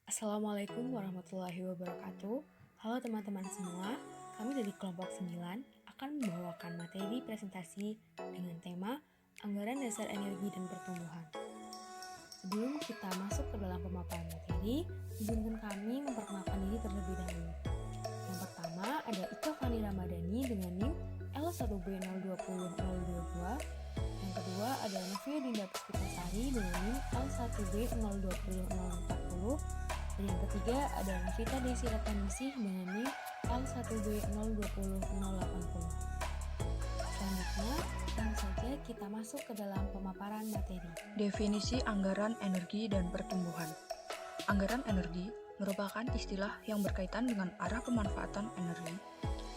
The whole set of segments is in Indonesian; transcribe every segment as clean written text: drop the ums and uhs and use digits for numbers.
Assalamualaikum warahmatullahi wabarakatuh. Halo teman-teman semua, kami dari kelompok 9 akan membawakan materi presentasi dengan tema Anggaran Dasar Energi dan Pertumbuhan. Sebelum kita masuk ke dalam pemaparan materi, izinkan kami memperkenalkan diri terlebih dahulu. Yang pertama ada Ika Fani Ramadhani dengan NIM L1B020022. Yang kedua ada Novia Dinda Puspitasari dengan NIM L1B020040. Dan yang ketiga ada Novita Desi Rataningsih dengan NIM L1B020080. Selanjutnya, langsung saja kita masuk ke dalam pemaparan materi. Definisi anggaran energi dan pertumbuhan. Anggaran energi merupakan istilah yang berkaitan dengan arah pemanfaatan energi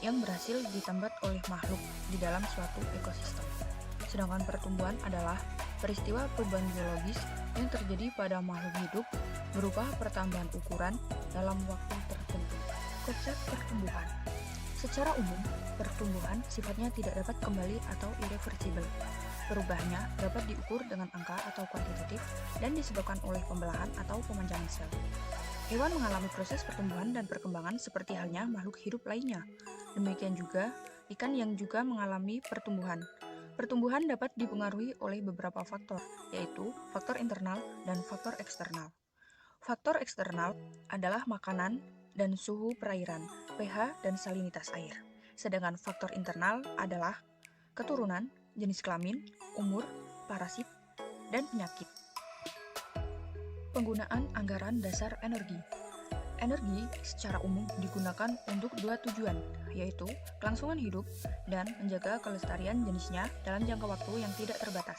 yang berhasil ditambat oleh makhluk di dalam suatu ekosistem. Sedangkan pertumbuhan adalah peristiwa perubahan biologis yang terjadi pada makhluk hidup berupa pertambahan ukuran dalam waktu tertentu. Konsep pertumbuhan. Secara umum, pertumbuhan sifatnya tidak dapat kembali atau irreversibel. Perubahannya dapat diukur dengan angka atau kuantitatif dan disebabkan oleh pembelahan atau pemanjangan sel. Hewan mengalami proses pertumbuhan dan perkembangan seperti halnya makhluk hidup lainnya. Demikian juga ikan yang juga mengalami pertumbuhan. Pertumbuhan dapat dipengaruhi oleh beberapa faktor, yaitu faktor internal dan faktor eksternal. Faktor eksternal adalah makanan dan suhu perairan, pH dan salinitas air. Sedangkan faktor internal adalah keturunan, jenis kelamin, umur, parasit, dan penyakit. Penggunaan anggaran dasar energi. Energi secara umum digunakan untuk dua tujuan, yaitu kelangsungan hidup dan menjaga kelestarian jenisnya dalam jangka waktu yang tidak terbatas.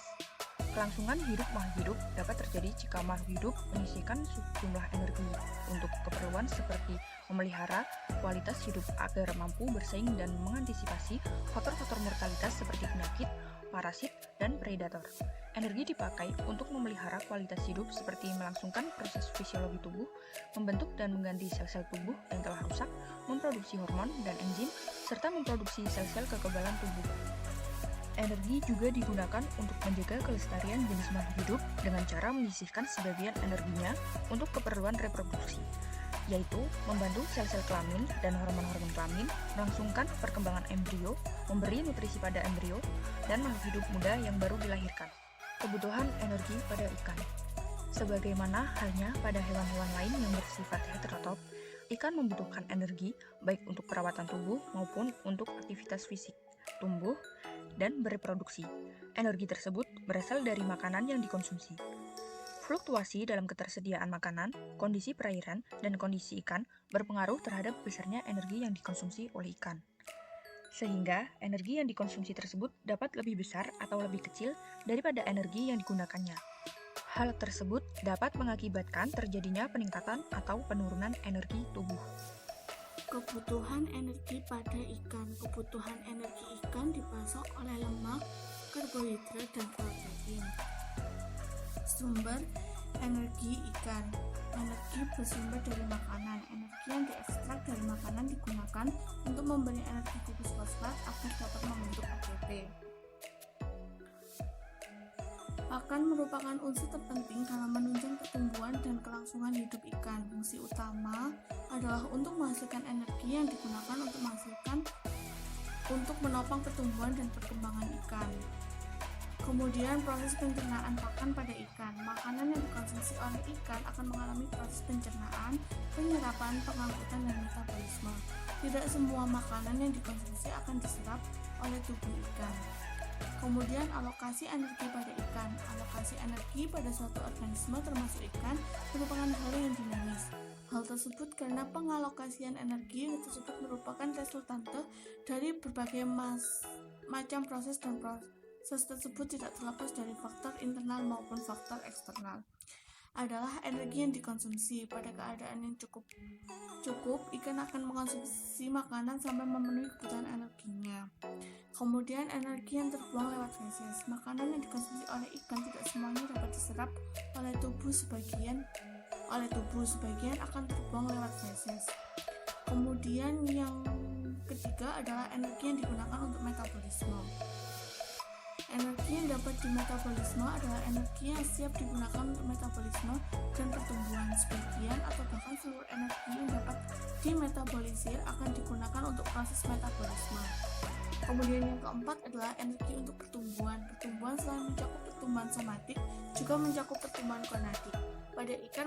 Kelangsungan hidup makhluk hidup dapat terjadi jika makhluk hidup menyisihkan sejumlah energi untuk keperluan seperti memelihara kualitas hidup agar mampu bersaing dan mengantisipasi faktor-faktor mortalitas seperti penyakit, parasit, dan predator. Energi dipakai untuk memelihara kualitas hidup seperti melangsungkan proses fisiologi tubuh, membentuk dan mengganti sel-sel tubuh yang telah rusak, memproduksi hormon dan enzim, serta memproduksi sel-sel kekebalan tubuh. Energi juga digunakan untuk menjaga kelestarian jenis makhluk hidup dengan cara menyisihkan sebagian energinya untuk keperluan reproduksi, yaitu membantu sel-sel kelamin dan hormon-hormon kelamin, melangsungkan perkembangan embrio, memberi nutrisi pada embrio, dan makhluk hidup muda yang baru dilahirkan. Kebutuhan energi pada ikan. Sebagaimana halnya pada hewan-hewan lain yang bersifat heterotop, ikan membutuhkan energi baik untuk perawatan tubuh maupun untuk aktivitas fisik, tumbuh, dan bereproduksi. Energi tersebut berasal dari makanan yang dikonsumsi. Fluktuasi dalam ketersediaan makanan, kondisi perairan, dan kondisi ikan berpengaruh terhadap besarnya energi yang dikonsumsi oleh ikan. Sehingga energi yang dikonsumsi tersebut dapat lebih besar atau lebih kecil daripada energi yang digunakannya. Hal tersebut dapat mengakibatkan terjadinya peningkatan atau penurunan energi tubuh. Kebutuhan energi pada ikan. Kebutuhan energi ikan dipasok oleh lemak, karbohidrat, dan protein. Sumber energi ikan. Energi bersumber dari makanan. Energi yang diekstrak dari makanan digunakan untuk memberi energi gugus fosfat agar dapat membentuk ATP. Pakan merupakan unsur terpenting dalam menunjang pertumbuhan dan kelangsungan hidup ikan. Fungsi utama adalah untuk menghasilkan energi yang digunakan untuk menopang pertumbuhan dan perkembangan ikan. Kemudian proses pencernaan pakan pada ikan. Makanan yang dikonsumsi oleh ikan akan mengalami proses pencernaan, penyerapan, pengangkutan, dan metabolisme. Tidak semua makanan yang dikonsumsi akan diserap oleh tubuh ikan. Kemudian alokasi energi pada ikan. Alokasi energi pada suatu organisme termasuk ikan merupakan hal yang dinamis. Hal tersebut karena pengalokasian energi tersebut merupakan resultante dari berbagai macam proses dan proses tersebut tidak terlepas dari faktor internal maupun faktor eksternal. Adalah energi yang dikonsumsi. Pada keadaan yang cukup, ikan akan mengonsumsi makanan sampai memenuhi kebutuhan energinya. Kemudian energi yang terbuang lewat feses. Makanan yang dikonsumsi oleh ikan tidak semuanya dapat diserap oleh tubuh, sebagian akan terbuang lewat feses. Kemudian yang ketiga adalah energi yang digunakan untuk metabolisme. Energi yang dapat dimetabolisme adalah energi yang siap digunakan untuk metabolisme dan pertumbuhan. Sebagian atau bahkan seluruh energi yang dapat dimetabolisir akan digunakan untuk proses metabolisme. Kemudian yang keempat adalah energi untuk pertumbuhan. Pertumbuhan selain mencakup pertumbuhan somatik, juga mencakup pertumbuhan gonadik. Pada ikan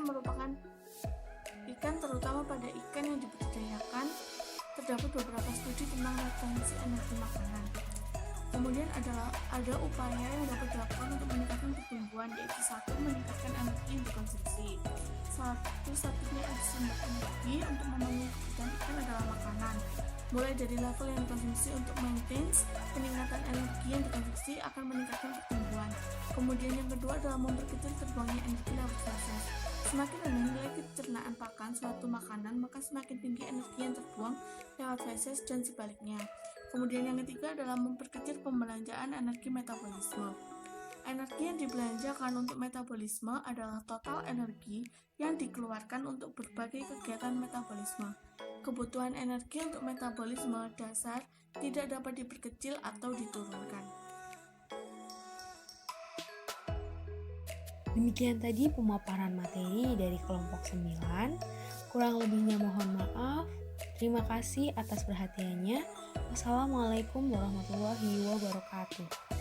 terutama pada ikan yang dibudidayakan, terdapat beberapa studi tentang retensi energi makanan. Kemudian ada upaya yang dapat dilakukan untuk meningkatkan pertumbuhan, yaitu satu, meningkatkan energi yang dikonsumsi. Satu-satunya sumber energi untuk memenuhi kebutuhan ikan adalah makanan. Mulai dari level yang dikonsumsi untuk maintenance, peningkatan energi yang dikonsumsi akan meningkatkan pertumbuhan. Kemudian yang kedua adalah memperkecil terbuangnya energi lewat feses. Semakin rendah nilai kecernaan pakan suatu makanan, maka semakin tinggi energi yang terbuang lewat feses dan sebaliknya. Kemudian yang ketiga adalah memperkecil pembelanjaan energi metabolisme. Energi yang dibelanjakan untuk metabolisme adalah total energi yang dikeluarkan untuk berbagai kegiatan metabolisme. Kebutuhan energi untuk metabolisme dasar tidak dapat diperkecil atau diturunkan. Demikian tadi pemaparan materi dari kelompok 9. Kurang lebihnya mohon maaf. Terima kasih atas perhatiannya. Wassalamualaikum warahmatullahi wabarakatuh.